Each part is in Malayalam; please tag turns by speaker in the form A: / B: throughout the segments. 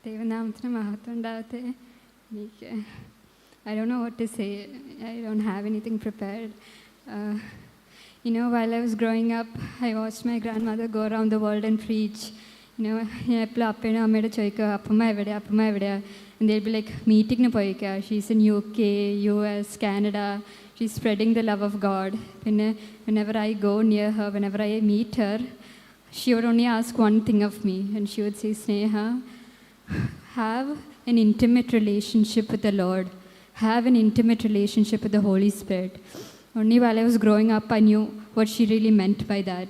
A: ദൈവനാമത്തിന് മഹത്വം ഉണ്ടാകട്ടെ. എനിക്ക് I don't know what to say. I don't have anything prepared. While I was growing up, I watched my grandmother go around the world and preach. ഞാൻ എപ്പോഴും അപ്പനും അമ്മയോട് ചോദിക്കുക, അപ്പമ്മ എവിടെയാ? And they'll be like, മീറ്റിങ്ങിന് പോയിക്കുക. She's in UK, US, Canada. She's spreading the love of God. പിന്നെ whenever I go near her, whenever I meet her, she would only ask one thing of me. And she would say, Sneha, have an intimate relationship with the Lord. Have an intimate relationship with the Holy Spirit. Only while I was growing up, I knew what she really meant by that.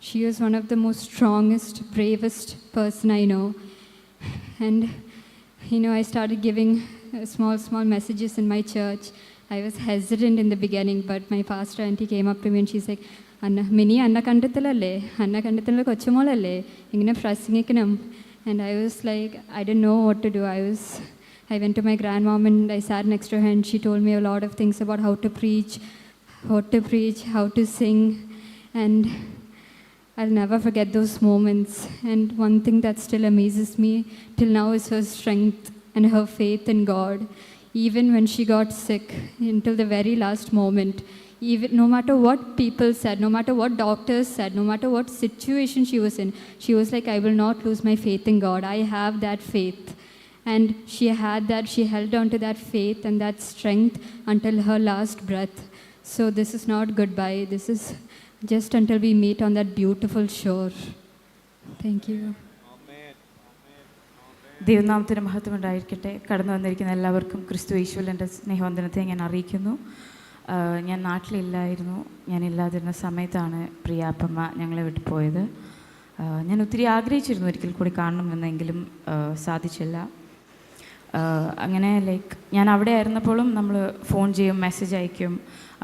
A: She was one of the most strongest, bravest person I know. And, I started giving small messages in my church. I was hesitant in the beginning, but my pastor auntie came up to me and she's like, Minnie, Anna Kandathil kochumolalle, ingane prasingikkanam. And I was like, I didn't know what to do. I went to my grandmom and I sat next to her and she told me a lot of things about how to preach, how to sing. And I'll never forget those moments. And one thing that still amazes me till now is her strength and her faith in God. Even when she got sick, until the very last moment, even no matter what people said, no matter what doctors said, no matter what situation she was in, she was like, I will not lose my faith in God. I have that faith. And she held on to that faith and that strength until her last breath. So this is not goodbye. This is just until we meet on that beautiful shore. Thank you.
B: ദൈവനാമത്തിന് മഹത്വം ഉണ്ടായിരിക്കട്ടെ. കടന്നു വന്നിരിക്കുന്ന എല്ലാവർക്കും ക്രിസ്തു യേശുവിൽ എൻ്റെ സ്നേഹവന്ദനത്തെ ഞാൻ അറിയിക്കുന്നു. ഞാൻ നാട്ടിലില്ലായിരുന്നു. ഞാനില്ലാതിരുന്ന സമയത്താണ് പ്രിയാപ്പമ്മ ഞങ്ങളെ വിട്ടു പോയത്. ഞാൻ ഒത്തിരി ആഗ്രഹിച്ചിരുന്നു ഒരിക്കൽ കൂടി കാണണമെന്നെങ്കിലും സാധിച്ചില്ല. അങ്ങനെ ഞാൻ അവിടെ ആയിരുന്നപ്പോഴും നമ്മൾ ഫോൺ ചെയ്യും, മെസ്സേജ് അയക്കും.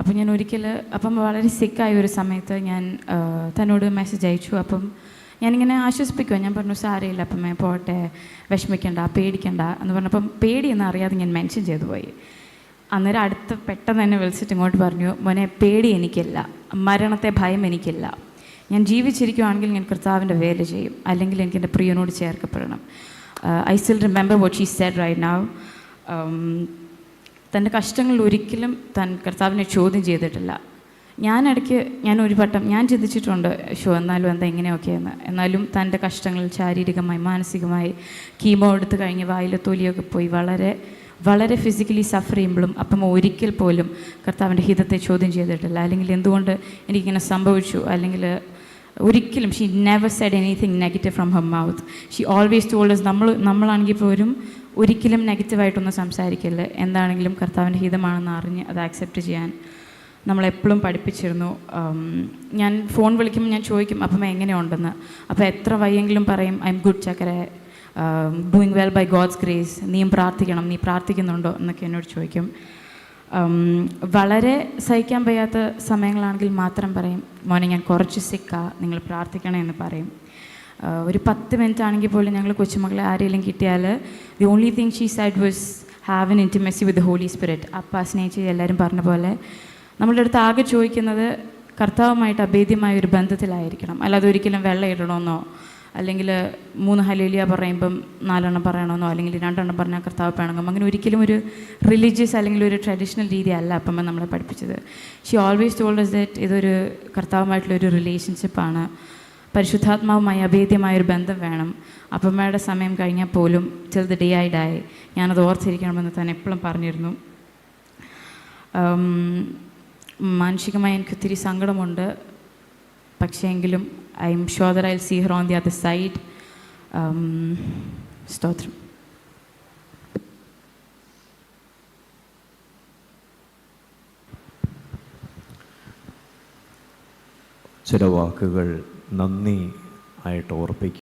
B: അപ്പം ഞാൻ അപ്പം വളരെ സിക്കായ ഒരു സമയത്ത് ഞാൻ തന്നോട് മെസ്സേജ് അയച്ചു. അപ്പം ഞാനിങ്ങനെ ആശ്വസിപ്പിക്കുക. ഞാൻ പറഞ്ഞു, സാരമില്ല അപ്പമ്മേ, പോട്ടെ, വിഷമിക്കണ്ട, പേടിക്കണ്ട എന്ന് പറഞ്ഞപ്പം പേടിയെന്ന് അറിയാതെ ഞാൻ മെൻഷൻ ചെയ്തു പോയി. അന്നേരം പെട്ടെന്ന് തന്നെ വിളിച്ചിട്ട് ഇങ്ങോട്ട് പറഞ്ഞു, മോനെ, പേടി എനിക്കില്ല, മരണത്തെ ഭയം എനിക്കില്ല. ഞാൻ ജീവിച്ചിരിക്കുകയാണെങ്കിൽ ഞാൻ കർത്താവിൻ്റെ വേല ചെയ്യും, അല്ലെങ്കിൽ എനിക്ക് എൻ്റെ പ്രിയനോട് ചേർക്കപ്പെടണം. I still remember what she said right now. തൻ്റെ കഷ്ടങ്ങളിൽ ഒരിക്കലും കർത്താവിനെ ചോദ്യം ചെയ്തിട്ടില്ല. ഞാൻ ഒരു വട്ടം ചിന്തിച്ചിട്ടുണ്ട്, എന്നാലും എന്താ ഇങ്ങനെയൊക്കെയെന്ന്. എന്നാലും തൻ്റെ കഷ്ടങ്ങളിൽ ശാരീരികമായി മാനസികമായി കീമോ എടുത്ത് കഴിഞ്ഞ് വായിലെ തൊലിയൊക്കെ പോയി വളരെ വളരെ ഫിസിക്കലി സഫർ ചെയ്യുമ്പോഴും അപ്പം ഒരിക്കൽ പോലും കർത്താവിൻ്റെ ഹിതത്തെ ചോദ്യം ചെയ്തിട്ടില്ല. അല്ലെങ്കിൽ എന്തുകൊണ്ട് എനിക്കിങ്ങനെ സംഭവിച്ചു, അല്ലെങ്കിൽ ഒരിക്കലും she never Z anything negative from her mouth. She always told us, നമ്മളാണെങ്കിൽ പോലും ഒരിക്കലും നെഗറ്റീവായിട്ടൊന്നും സംസാരിക്കില്ല. എന്താണെങ്കിലും കർത്താവിൻ്റെ ഹിതമാണെന്ന് അറിഞ്ഞ് അത് ആക്സെപ്റ്റ് ചെയ്യാൻ നമ്മളെപ്പോഴും പഠിപ്പിച്ചിരുന്നു. ഞാൻ ഫോൺ വിളിക്കുമ്പോൾ ഞാൻ ചോദിക്കും, അപ്പം എങ്ങനെയുണ്ടെന്ന്. അപ്പോൾ എത്ര വയ്യെങ്കിലും പറയും, ഐ എം ഗുഡ് ചക്കരെ, doing well by God's grace, നീയും പ്രാർത്ഥിക്കണം, നീ പ്രാർത്ഥിക്കുന്നുണ്ടോ എന്നൊക്കെ എന്നോട് ചോദിക്കും. വളരെ സഹിക്കാൻ വയ്യാത്ത സമയങ്ങളാണെങ്കിൽ മാത്രം പറയും, മോനെ ഞാൻ കുറച്ച് സിക്കാ, നിങ്ങൾ പ്രാർത്ഥിക്കണേ എന്ന് പറയും. ഒരു 10 മിനിറ്റ് ആണെങ്കിൽ പോലും ഞങ്ങൾ കൊച്ചുമകളെ ആരെങ്കിലും കിട്ടിയാൽ the only thing she said was have an intimacy with the Holy Spirit. അപ്പ സ്നേഹിച്ച് എല്ലാവരും പറഞ്ഞ പോലെ നമ്മളുടെ അടുത്ത് ആകെ ചോദിക്കുന്നത് കർത്താവുമായിട്ട് അഭേദ്യമായ ഒരു ബന്ധത്തിലായിരിക്കണം. അല്ലാതെ ഒരിക്കലും വെള്ളം ഇടണമെന്നോ, അല്ലെങ്കിൽ 3 ഹല്ലേലൂയ പറയുമ്പം 4 എണ്ണം പറയണമെന്നോ, അല്ലെങ്കിൽ 2 എണ്ണം പറഞ്ഞാൽ കർത്താവ് പിണങ്ങും. അങ്ങനെ ഒരിക്കലും ഒരു റിലീജിയസ് അല്ലെങ്കിൽ ഒരു ട്രഡീഷണൽ രീതിയല്ല അപ്പം നമ്മളെ പഠിപ്പിച്ചത്. She always told us that ഇതൊരു കർത്താവുമായിട്ടുള്ളൊരു റിലേഷൻഷിപ്പാണ്. പരിശുദ്ധാത്മാവുമായി അഭേദ്യമായൊരു ബന്ധം വേണം. അപ്പമ്മയുടെ സമയം കഴിഞ്ഞാൽ പോലും till the day I die ഞാനത് ഓർത്തിരിക്കണമെന്ന് തന്നെ എപ്പോഴും പറഞ്ഞിരുന്നു. മാനസികമായി എനിക്ക് ഒത്തിരി സങ്കടമുണ്ട്. പക്ഷേ എങ്കിലും I am sure that I'll see her on the other side. സ്തോത്രം.
C: ചില വാക്കുകൾ നന്ദി ആയിട്ട് ഓർപ്പിക്കും.